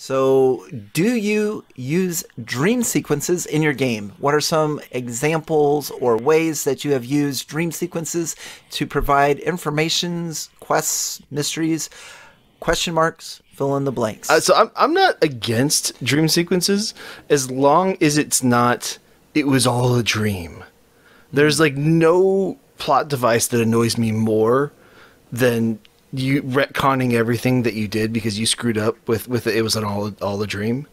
So, do you use dream sequences in your game? What are some examples or ways that you have used dream sequences to provide informations, quests, mysteries, question marks, fill in the blanks? So I'm not against dream sequences as long as it was all a dream. There's like no plot device that annoys me more than you retconning everything that you did because you screwed up with it was all a dream.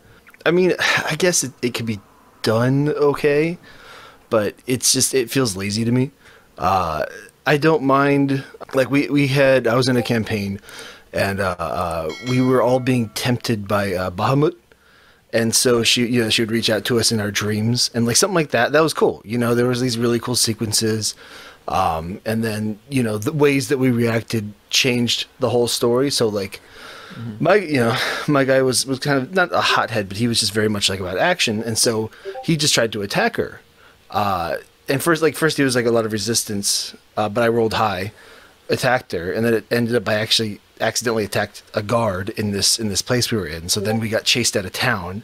I mean, I guess it could be done okay, but it feels lazy to me. I don't mind, like I was in a campaign and we were all being tempted by Bahamut. And so she would reach out to us in our dreams and like something like that. That was cool. There was these really cool sequences. And then, the ways that we reacted changed the whole story. So like my guy was kind of not a hothead, but he was just very much like about action. And so he just tried to attack her. And first he was like a lot of resistance, but I rolled high, attacked her. And then it ended up I actually accidentally attacked a guard in this place we were in. So then we got chased out of town.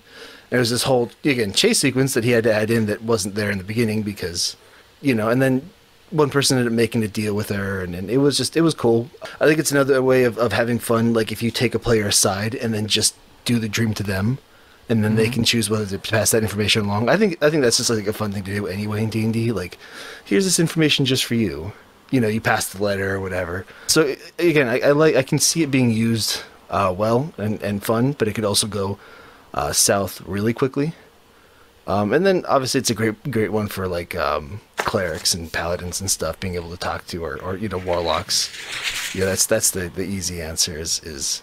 There was this whole, again, chase sequence that he had to add in that wasn't there in the beginning because, and then one person ended up making a deal with her, and it was cool. I think it's another way of having fun, like if you take a player aside and then just do the dream to them, and then they can choose whether to pass that information along. I think that's just like a fun thing to do anyway in D&D. Like, here's this information just for you. You pass the letter or whatever. So again, I can see it being used well and fun, but it could also go south really quickly. And then obviously it's a great one for like clerics and paladins and stuff, being able to talk to or warlocks. That's the easy answer is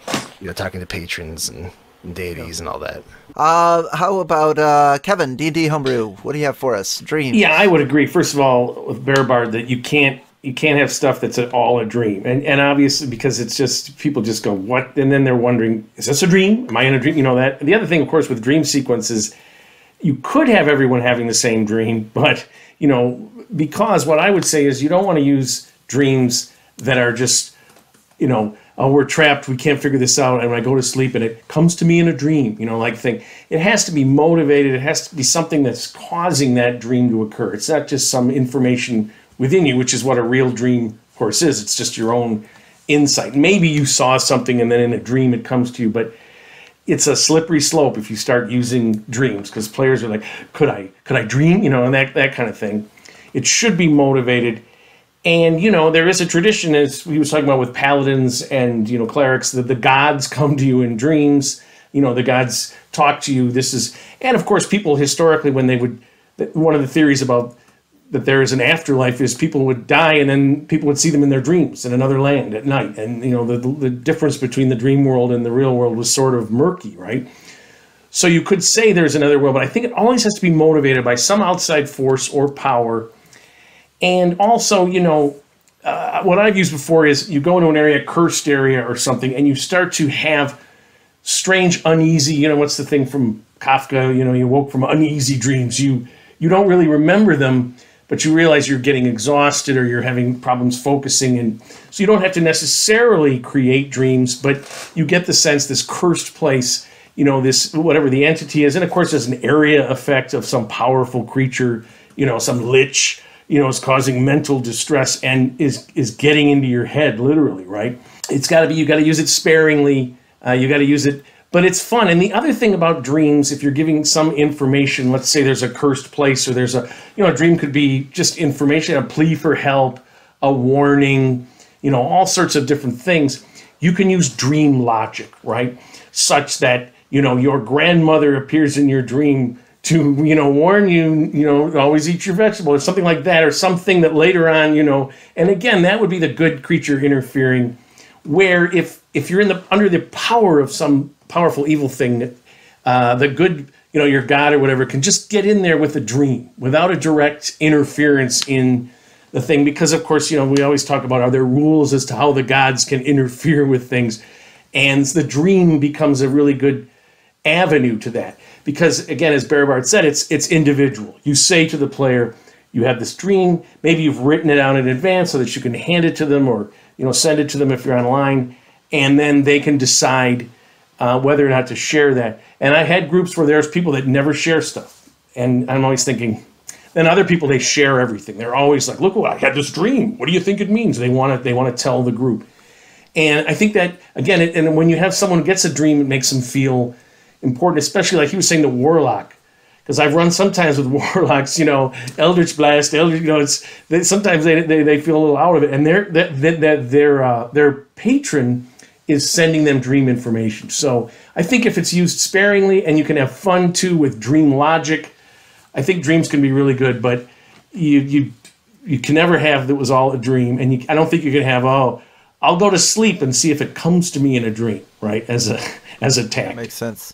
talking to patrons and deities and all that. How about Kevin, D&D Homebrew? What do you have for us? Dreams. Yeah, I would agree. First of all, with Bearbard, that you can't have stuff that's all a dream, and obviously because it's just people just go what, and then they're wondering, is this a dream? Am I in a dream? That. The other thing, of course, with dream sequences, you could have everyone having the same dream, but because what I would say is you don't want to use dreams that are just oh, we're trapped, we can't figure this out, and when I go to sleep and it comes to me in a dream, like thing. It has to be motivated. It has to be something that's causing that dream to occur. It's not just some information within you, which is what a real dream, of course, is. It's just your own insight. Maybe you saw something and then in a dream it comes to you, but it's a slippery slope if you start using dreams, because players are like, could I dream? And that kind of thing. It should be motivated. And, there is a tradition, as we was talking about with paladins and, clerics, that the gods come to you in dreams. The gods talk to you. And of course, people historically, one of the theories about that there is an afterlife is people would die and then people would see them in their dreams in another land at night. And, the difference between the dream world and the real world was sort of murky, right? So you could say there's another world, but I think it always has to be motivated by some outside force or power. And also, what I've used before is you go into an area, cursed area or something, and you start to have strange, uneasy, what's the thing from Kafka, you woke from uneasy dreams. You don't really remember them, but you realize you're getting exhausted or you're having problems focusing. And so you don't have to necessarily create dreams, but you get the sense this cursed place, this, whatever the entity is. And of course, there's an area effect of some powerful creature, some lich, is causing mental distress and is getting into your head, literally, right? It's got to be, you got to use it sparingly. You got to use it, but it's fun. And the other thing about dreams, if you're giving some information, let's say there's a cursed place or there's a dream could be just information, a plea for help, a warning, all sorts of different things. You can use dream logic, right? Such that, your grandmother appears in your dream to, warn you, always eat your vegetable or something like that, or something that later on, and again, that would be the good creature interfering, where if you're under the power of some powerful evil thing, the good, your god or whatever can just get in there with a dream without a direct interference in the thing. Because of course, we always talk about, are there rules as to how the gods can interfere with things? And the dream becomes a really good avenue to that. Because again, as Bearbard said, it's individual. You say to the player, you have this dream, maybe you've written it out in advance so that you can hand it to them or, send it to them if you're online, and then they can decide whether or not to share that. And I had groups where there's people that never share stuff. And I'm always thinking, then other people, they share everything. They're always like, look, I had this dream. What do you think it means? They want to tell the group. And I think that, again, and when you have someone who gets a dream, it makes them feel important, especially like he was saying the Warlock. Because I've run sometimes with Warlocks, Eldritch Blast, sometimes they feel a little out of it. And their patron is sending them dream information. So I think if it's used sparingly and you can have fun too with dream logic, I think dreams can be really good, but you can never have that was all a dream. And I don't think you can have, I'll go to sleep and see if it comes to me in a dream, right? As a tag. That makes sense.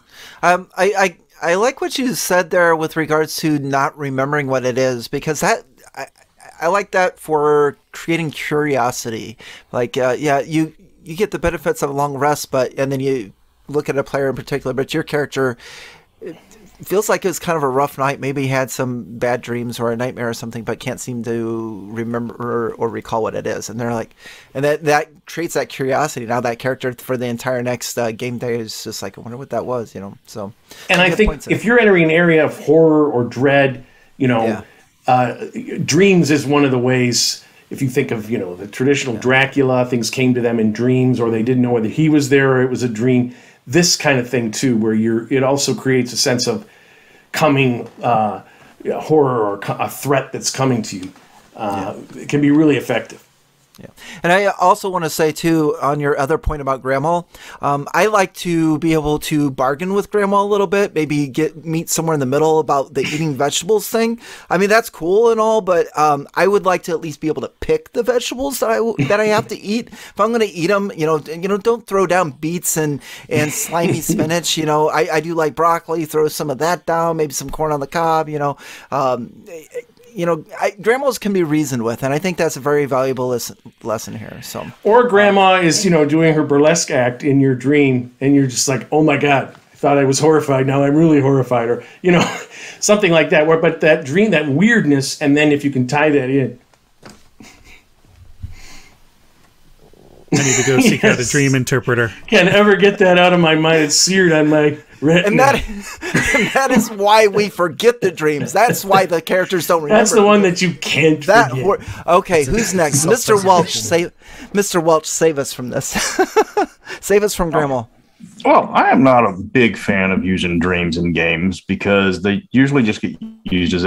I like what you said there with regards to not remembering what it is, because I like that for creating curiosity. Like, you get the benefits of a long rest, and then you look at a player in particular, but your character, it feels like it was kind of a rough night. Maybe he had some bad dreams or a nightmare or something, but can't seem to remember or recall what it is. And they're like, and that creates that curiosity. Now that character for the entire next game day is just like, I wonder what that was, So, and I think if you're entering an area of horror or dread, dreams is one of the ways. If you think of, the traditional Dracula, things came to them in dreams, or they didn't know whether he was there or it was a dream. This kind of thing too, where it also creates a sense of coming horror or a threat that's coming to you. It can be really effective. Yeah. And I also want to say, too, on your other point about Grandma, I like to be able to bargain with Grandma a little bit, maybe meet somewhere in the middle about the eating vegetables thing. I mean, that's cool and all, but I would like to at least be able to pick the vegetables that I have to eat. If I'm going to eat them, don't throw down beets and slimy spinach. I do like broccoli, throw some of that down, maybe some corn on the cob, grandmas can be reasoned with, and I think that's a very valuable lesson here. So, or grandma is, doing her burlesque act in your dream, and you're just like, oh my God, I thought I was horrified. Now I'm really horrified, or something like that. But that dream, that weirdness, and then if you can tie that in. I need to go seek out a dream interpreter. Can't ever get that out of my mind. It's seared on my retina. And that is why we forget the dreams. That's why the characters don't remember. That's the one that you can't forget. Okay, who's next? Mr. Welch, Mr. Welch, save us from this. Save us from Grandma. Well, I am not a big fan of using dreams in games because they usually just get used as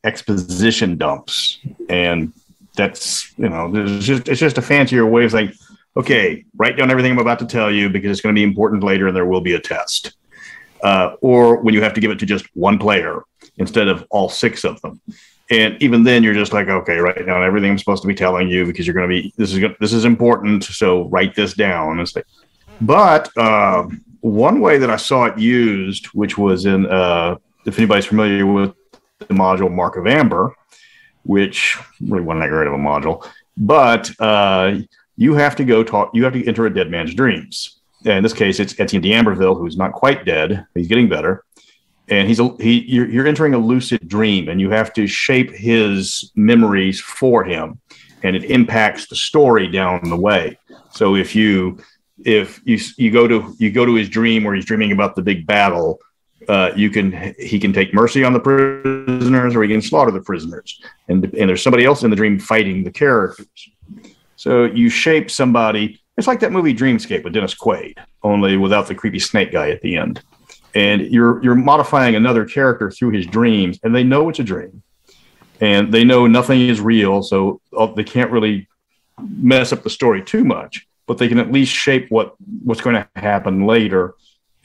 exposition dumps. And that's, it's just a fancier way of saying, okay, write down everything I'm about to tell you because it's going to be important later and there will be a test. Or when you have to give it to just one player instead of all six of them. And even then you're just like, okay, write down everything I'm supposed to be telling you because you're going to be, this is important. So write this down. But one way that I saw it used, which was in, if anybody's familiar with the module Mark of Amber, which really wasn't that great of a module, but you have to enter a dead man's dreams. And in this case, it's Etienne d'Amberville, who's not quite dead. He's getting better. And you're entering a lucid dream, and you have to shape his memories for him. And it impacts the story down the way. So if you go to his dream where he's dreaming about the big battle, he can take mercy on the prisoners, or he can slaughter the prisoners. And there's somebody else in the dream fighting the characters. So you shape somebody. It's like that movie Dreamscape with Dennis Quaid, only without the creepy snake guy at the end. And you're modifying another character through his dreams, and they know it's a dream, and they know nothing is real, so they can't really mess up the story too much. But they can at least shape what's going to happen later.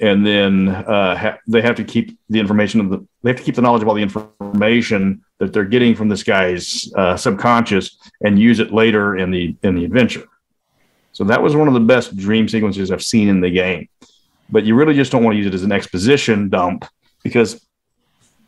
And then they have to keep the information they have to keep the knowledge of all the information that they're getting from this guy's subconscious and use it later in the adventure. So that was one of the best dream sequences I've seen in the game. But you really just don't want to use it as an exposition dump because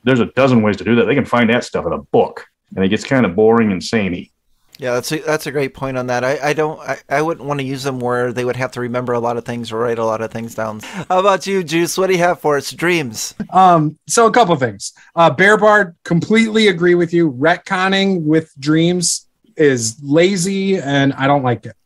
there's a dozen ways to do that. They can find that stuff in a book, and it gets kind of boring and samey. Yeah, that's a great point on that. I wouldn't want to use them where they would have to remember a lot of things or write a lot of things down. How about you, Juice? What do you have for us? Dreams. So a couple things. Bear Bard, completely agree with you. Retconning with dreams is lazy, and I don't like it.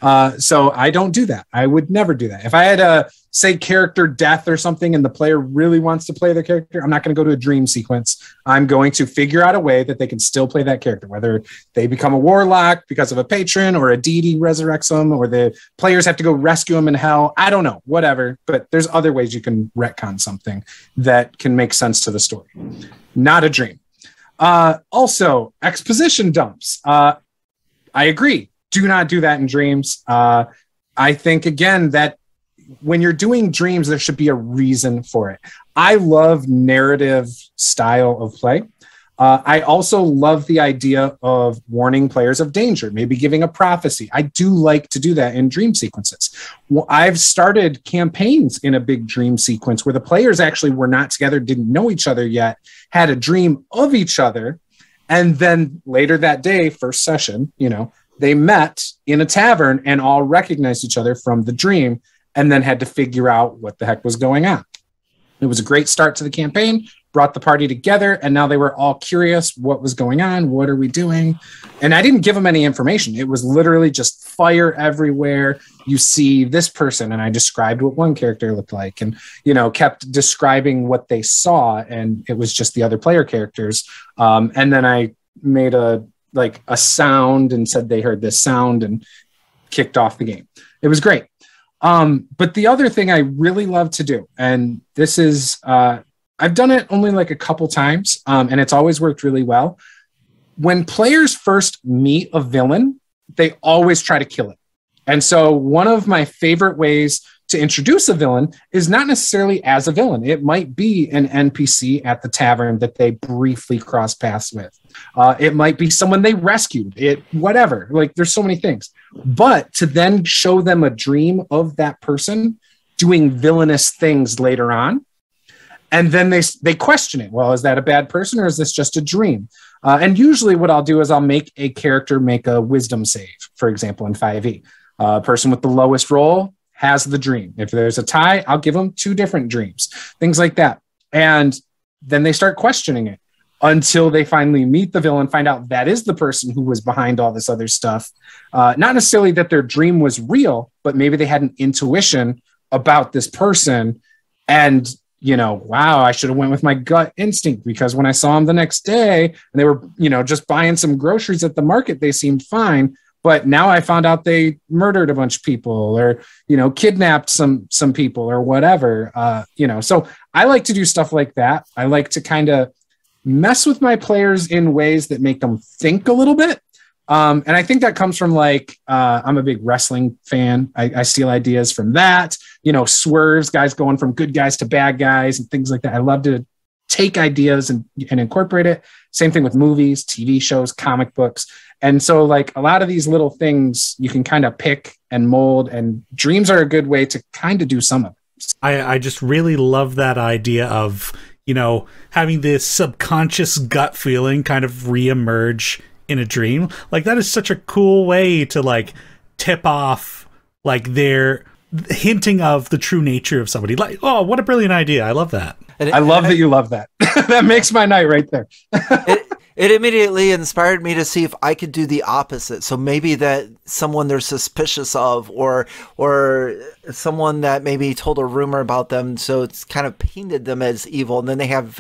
So I don't do that. I would never do that. If I had a, say, character death or something and the player really wants to play their character, I'm not going to go to a dream sequence. I'm going to figure out a way that they can still play that character, whether they become a warlock because of a patron or a deity resurrects them or the players have to go rescue them in hell. I don't know, whatever. But there's other ways you can retcon something that can make sense to the story. Not a dream. Also, exposition dumps. I agree. Do not do that in dreams. I think, again, that when you're doing dreams, there should be a reason for it. I love narrative style of play. I also love the idea of warning players of danger, maybe giving a prophecy. I do like to do that in dream sequences. Well, I've started campaigns in a big dream sequence where the players actually were not together, didn't know each other yet, had a dream of each other. And then later that day, first session, they met in a tavern and all recognized each other from the dream and then had to figure out what the heck was going on. It was a great start to the campaign, brought the party together, and now they were all curious what was going on, what are we doing? And I didn't give them any information. It was literally just fire everywhere. You see this person, and I described what one character looked like and, kept describing what they saw, and it was just the other player characters. And then I made a sound and said they heard this sound and kicked off the game. It was great. But the other thing I really love to do, and this is, I've done it only a couple times, and it's always worked really well. When players first meet a villain, they always try to kill it. And so one of my favorite ways to introduce a villain is not necessarily as a villain. It might be an NPC at the tavern that they briefly cross paths with. It might be someone they rescued, whatever. There's so many things. But to then show them a dream of that person doing villainous things later on, and then they question it. Well, is that a bad person or is this just a dream? And usually what I'll do is I'll make a character make a wisdom save, for example, in 5e. A person with the lowest roll has the dream. If there's a tie, I'll give them 2 different dreams, things like that. And then they start questioning it until they finally meet the villain, find out that is the person who was behind all this other stuff. Not necessarily that their dream was real, but maybe they had an intuition about this person. And, wow, I should have went with my gut instinct because when I saw them the next day and they were, just buying some groceries at the market, they seemed fine. But now I found out they murdered a bunch of people or, kidnapped some people or whatever, So I like to do stuff like that. I like to kind of mess with my players in ways that make them think a little bit. And I think that comes from I'm a big wrestling fan. I steal ideas from that, swerves, guys going from good guys to bad guys and things like that. I love to take ideas and incorporate it. Same thing with movies, TV shows, comic books. And so a lot of these little things you can kind of pick and mold, and dreams are a good way to kind of do some of it. I just really love that idea of, having this subconscious gut feeling kind of reemerge in a dream. That is such a cool way to tip off their hinting of the true nature of somebody. Oh, what a brilliant idea. I love that. I love that you love that. That makes my night right there. It immediately inspired me to see if I could do the opposite. So maybe that someone they're suspicious of or someone that maybe told a rumor about them, so it's kind of painted them as evil, and then they have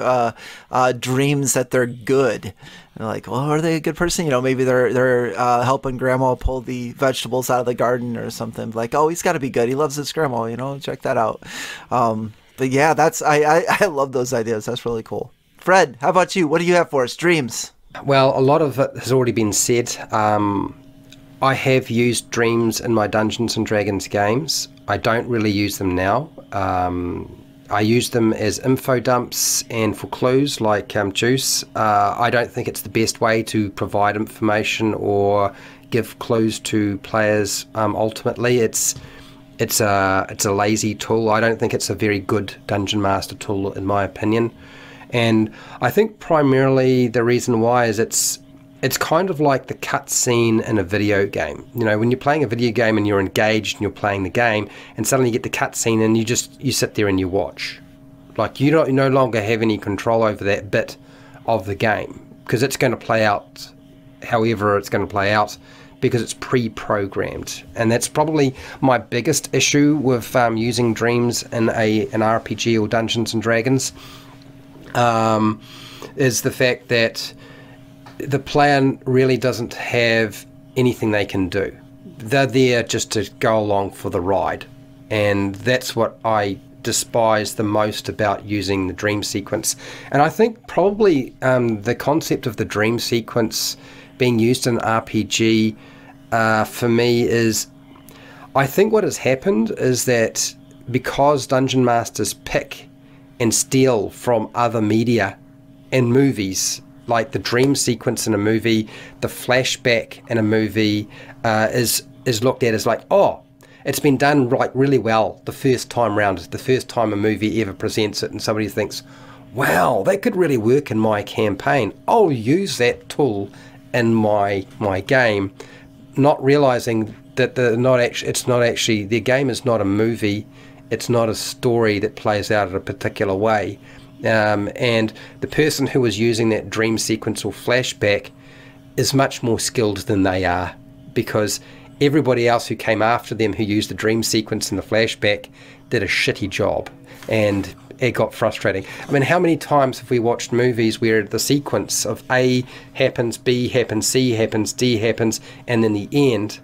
dreams that they're good. And well, are they a good person? Maybe they're helping grandma pull the vegetables out of the garden or something. Oh, he's got to be good. He loves his grandma, check that out. But yeah, I love those ideas. That's really cool. Fred, how about you? What do you have for us? Dreams. Well, a lot of it has already been said. I have used dreams in my Dungeons and Dragons games. I don't really use them now. I use them as info dumps and for clues like Juice. I don't think it's the best way to provide information or give clues to players. Ultimately, it's a lazy tool. I don't think it's a very good Dungeon Master tool, in my opinion. And I think primarily the reason why is it's kind of like the cutscene in a video game. When you're playing a video game and you're engaged and you're playing the game, and suddenly you get the cutscene and you sit there and you watch. You no longer have any control over that bit of the game because it's going to play out however it's going to play out. because it's pre-programmed. And that's probably my biggest issue with using dreams in an RPG or Dungeons and Dragons, is the fact that the player really doesn't have anything they can do. They're there just to go along for the ride. And that's what I despise the most about using the dream sequence. And I think probably the concept of the dream sequence being used in RPG for me is, I think what has happened is that because Dungeon Masters pick and steal from other media and movies, like the dream sequence in a movie, the flashback in a movie is looked at as like, oh, it's been done like really well the first time round, the first time a movie ever presents it, and somebody thinks, wow, that could really work in my campaign. I'll use that tool in my game, not realizing that it's not actually their game is not a movie, it's not a story that plays out in a particular way. And the person who is using that dream sequence or flashback is much more skilled than they are, because everybody else who came after them who used the dream sequence and the flashback did a shitty job, and it got frustrating. I mean, how many times have we watched movies where the sequence of A happens, B happens, C happens, D happens, and in the end,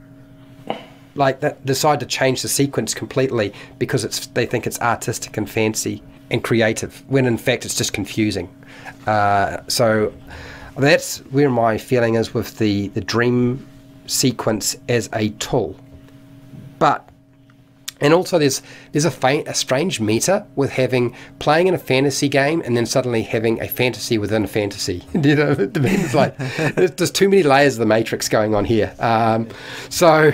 like that, decide to change the sequence completely because they think it's artistic and fancy and creative, when in fact it's just confusing. So that's where my feeling is with the dream sequence as a tool. But and also there's a strange meta with playing in a fantasy game and then suddenly having a fantasy within a fantasy. You know, it depends, like there's too many layers of the Matrix going on here. So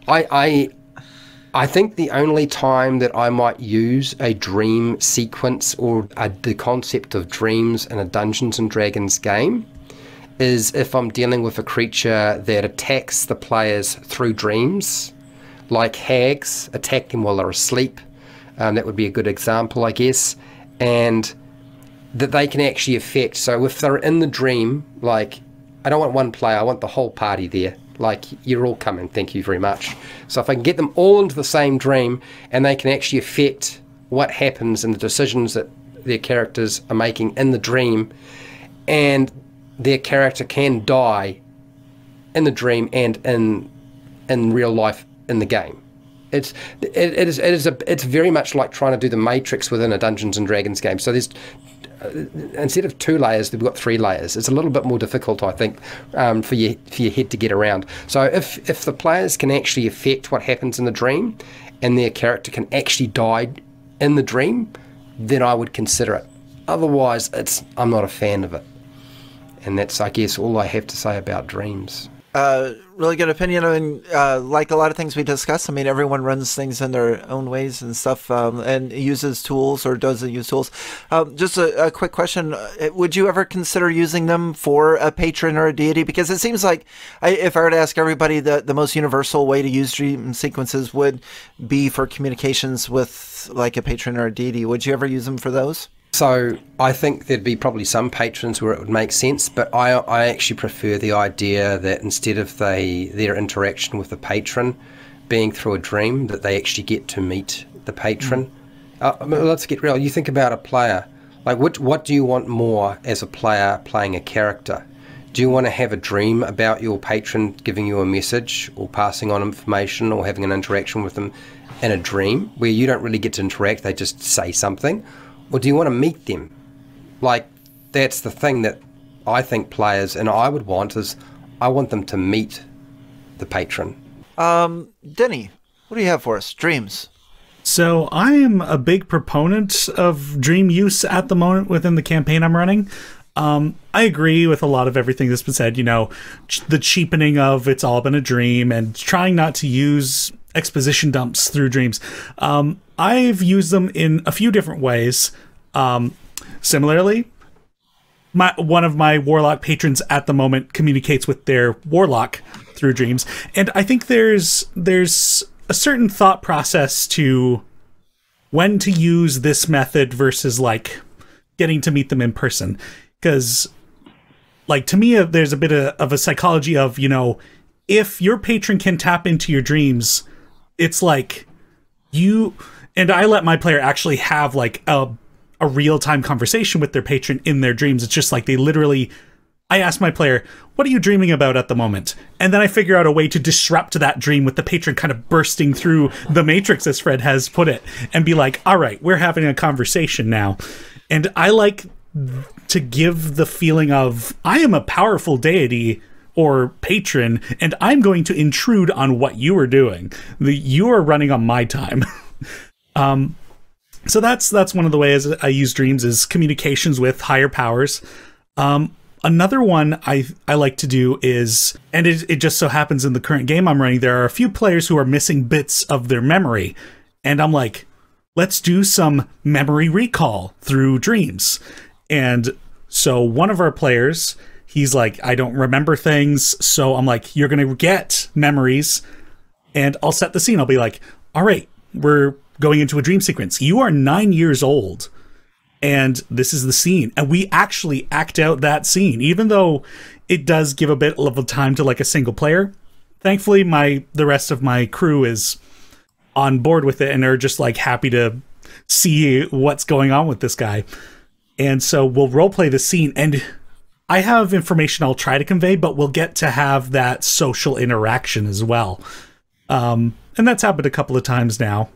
I think the only time that I might use a dream sequence or the concept of dreams in a Dungeons and Dragons game is if I'm dealing with a creature that attacks the players through dreams, like hags attack them while they're asleep. That would be a good example, I guess. And that they can actually affect. So if they're in the dream, like, I don't want one player, I want the whole party there. Like, you're all coming, thank you very much. So if I can get them all into the same dream and they can actually affect what happens and the decisions that their characters are making in the dream, and their character can die in the dream and in real life in the game. It's very much like trying to do the Matrix within a Dungeons and Dragons game. So there's instead of 2 layers, we've got 3 layers. It's a little bit more difficult, I think, for your head to get around. So if the players can actually affect what happens in the dream, and their character can actually die in the dream, then I would consider it. Otherwise, I'm not a fan of it. And that's, I guess, all I have to say about dreams. Really good opinion. I mean, like a lot of things we discuss, I mean, everyone runs things in their own ways and stuff, and uses tools or doesn't use tools. Just a quick question. Would you ever consider using them for a patron or a deity? Because it seems like, if I were to ask everybody, the most universal way to use dream sequences would be for communications with like a patron or a deity. Would you ever use them for those? So I think there'd be probably some patrons where it would make sense, but I actually prefer the idea that instead of their interaction with the patron being through a dream, that they actually get to meet the patron. Let's get real. You think about a player. Like, what do you want more as a player playing a character? Do you want to have a dream about your patron giving you a message or passing on information or having an interaction with them in a dream where you don't really get to interact, they just say something? Or do you want to meet them? Like, that's the thing that I think players, and I would want, is I want them to meet the patron. Denny, what do you have for us? Dreams. So I am a big proponent of dream use at the moment within the campaign I'm running. I agree with a lot of everything that's been said, you know, the cheapening of it's all been a dream and trying not to use exposition dumps through dreams. I've used them in a few different ways. Similarly, one of my warlock patrons at the moment communicates with their warlock through dreams, and I think there's a certain thought process to when to use this method versus like getting to meet them in person, because like to me there's a bit of a psychology of, you know, if your patron can tap into your dreams, it's like you and I let my player actually have like a real-time conversation with their patron in their dreams. It's just like they literally, I ask my player, what are you dreaming about at the moment? And then I figure out a way to disrupt that dream with the patron kind of bursting through the matrix, as Fred has put it, and be like, all right, we're having a conversation now. And I like to give the feeling of, I am a powerful deity or patron, and I'm going to intrude on what you are doing. You are running on my time. So that's one of the ways I use dreams, is communications with higher powers. Another one I like to do is, and it just so happens in the current game I'm running, there are a few players who are missing bits of their memory. And I'm like, let's do some memory recall through dreams. And so one of our players, he's like, I don't remember things. So I'm like, you're going to get memories. And I'll set the scene. I'll be like, all right, we're going into a dream sequence. You are 9 years old. And this is the scene. And we actually act out that scene, even though it does give a bit of time to like a single player. Thankfully, the rest of my crew is on board with it and are just like happy to see what's going on with this guy. And so we'll roleplay the scene. And I have information I'll try to convey, but we'll get to have that social interaction as well. And that's happened a couple of times now.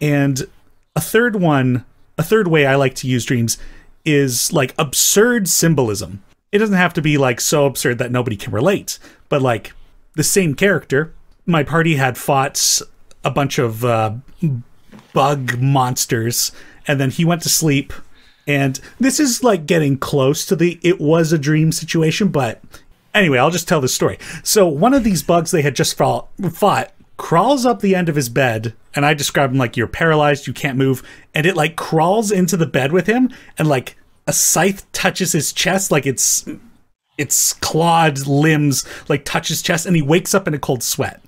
And a third way I like to use dreams is like absurd symbolism. It doesn't have to be like so absurd that nobody can relate, but like the same character, my party had fought a bunch of bug monsters, and then he went to sleep. And this is like getting close to the it was a dream situation, but anyway, I'll just tell this story. So one of these bugs they had just fought crawls up the end of his bed, and I describe him like, you're paralyzed, you can't move, and it like crawls into the bed with him, and like a scythe touches his chest, like its clawed limbs like touch his chest, and he wakes up in a cold sweat.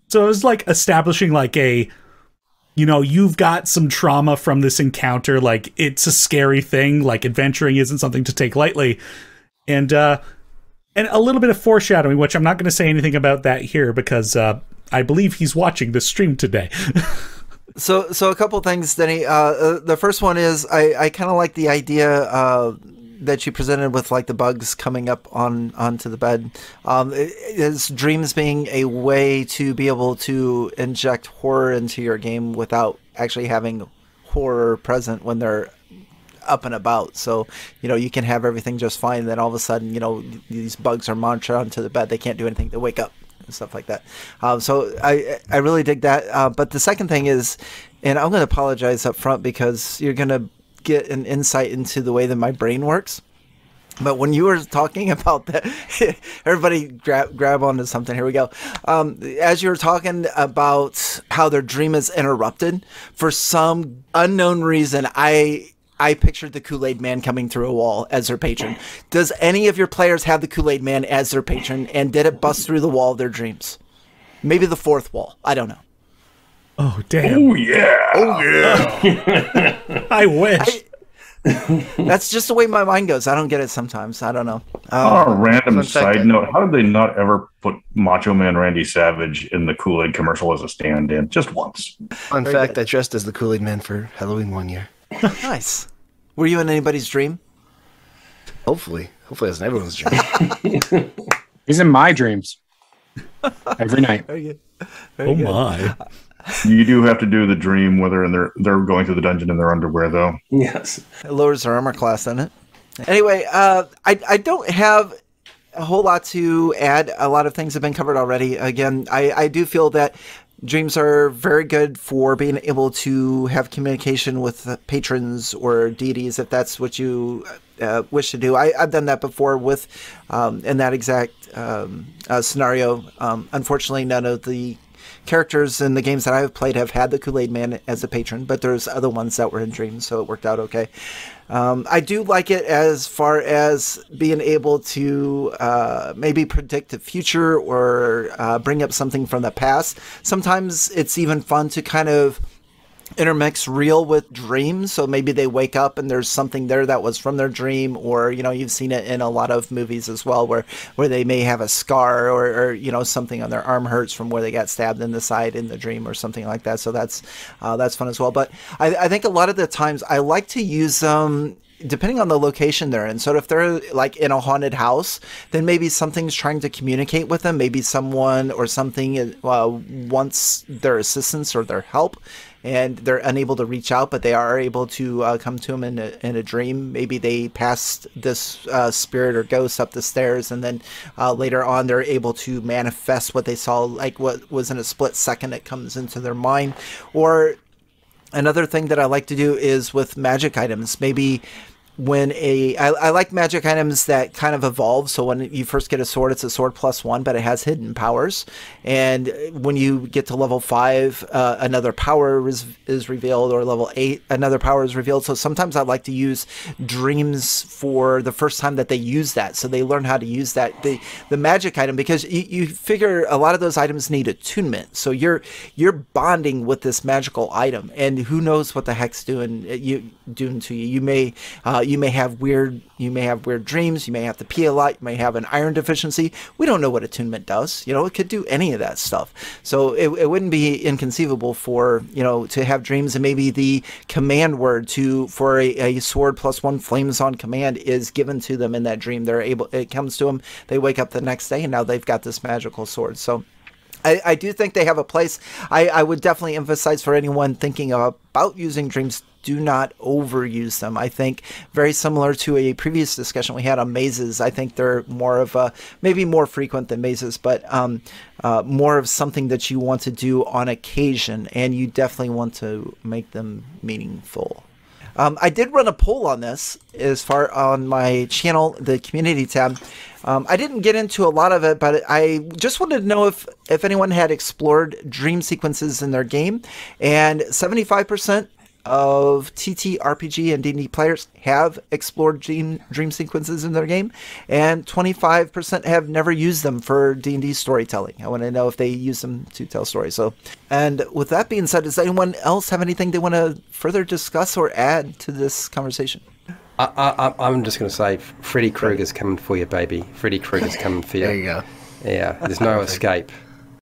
So it was like establishing like a, you know, you've got some trauma from this encounter, like it's a scary thing, like adventuring isn't something to take lightly. And a little bit of foreshadowing, which I'm not going to say anything about that here because I believe he's watching this stream today. So a couple things, Denny. The first one is I kind of like the idea that you presented with like the bugs coming up onto the bed. Is dreams being a way to be able to inject horror into your game without actually having horror present when they're up and about. So, you know, you can have everything just fine. Then all of a sudden, you know, these bugs are monitored onto the bed. They can't do anything. They wake up and stuff like that. So I really dig that. But the second thing is, and I'm going to apologize up front because you're going to get an insight into the way that my brain works. But when you were talking about that, everybody grab onto something. Here we go. As you were talking about how their dream is interrupted, for some unknown reason, I pictured the Kool-Aid Man coming through a wall as their patron. Does any of your players have the Kool-Aid Man as their patron, and did it bust through the wall of their dreams? Maybe the fourth wall. I don't know. Oh, damn. Oh, yeah. Oh, yeah. I wish. That's just the way my mind goes. I don't get it sometimes. I don't know. On a random fun fact, side note, how did they not ever put Macho Man Randy Savage in the Kool-Aid commercial as a stand-in? Just once. Fun fact, I dressed as the Kool-Aid Man for Halloween one year. Nice. Were you in anybody's dream? Hopefully it's in everyone's dream. He's in my dreams every night. Very good. Oh my. You do have to do the dream whether they're going through the dungeon in their underwear, though. Yes. It lowers their armor class, doesn't it? Anyway, I don't have a whole lot to add. A lot of things have been covered already. Again, I do feel that dreams are very good for being able to have communication with patrons or deities, if that's what you wish to do. I've done that before with in that exact scenario. Unfortunately, none of the characters in the games that I've played have had the Kool-Aid Man as a patron, but there's other ones that were in dreams, so it worked out okay. I do like it as far as being able to maybe predict the future or bring up something from the past. Sometimes it's even fun to kind of intermix real with dreams. So maybe they wake up and there's something there that was from their dream, or you've seen it in a lot of movies as well, where they may have a scar, or something on their arm hurts from where they got stabbed in the side in the dream or something like that. So that's fun as well. But I think a lot of the times I like to use them depending on the location they're in. So if they're like in a haunted house, then maybe something's trying to communicate with them. Maybe someone or something wants their assistance or their help, and they're unable to reach out, but they are able to come to them in a dream. Maybe they passed this spirit or ghost up the stairs, and then later on they're able to manifest what they saw, like what was in a split second. It comes into their mind. Or another thing that I like to do is with magic items. Maybe when I like magic items that kind of evolve. So when you first get a sword, it's a sword +1, but it has hidden powers. And when you get to level 5, another power is revealed, or level 8, another power is revealed. So sometimes I like to use dreams for the first time that they use that. So they learn how to use that, the magic item, because you figure a lot of those items need attunement. So you're bonding with this magical item, and who knows what the heck's doing to you. You may have weird dreams. You may have to pee a lot. You may have an iron deficiency. We don't know what attunement does. It could do any of that stuff. So it wouldn't be inconceivable for to have dreams, and maybe the command word for a sword +1 flames on command is given to them in that dream. It comes to them. They wake up the next day, and now they've got this magical sword. So I do think they have a place. I would definitely emphasize for anyone thinking about using dreams, do not overuse them. I think very similar to a previous discussion we had on mazes. I think they're more of maybe more frequent than mazes, but more of something that you want to do on occasion, and you definitely want to make them meaningful. I did run a poll on this as far on my channel, the community tab. I didn't get into a lot of it, but I just wanted to know if anyone had explored dream sequences in their game, and 75% of TTRPG and D&D players have explored dream sequences in their game, and 25% have never used them for D&D storytelling. I want to know if they use them to tell stories. So, and with that being said, does anyone else have anything they want to further discuss or add to this conversation? I'm just going to say, Freddy Krueger's coming for you, baby. Freddy Krueger's coming for you. There you go. Yeah, there's no escape.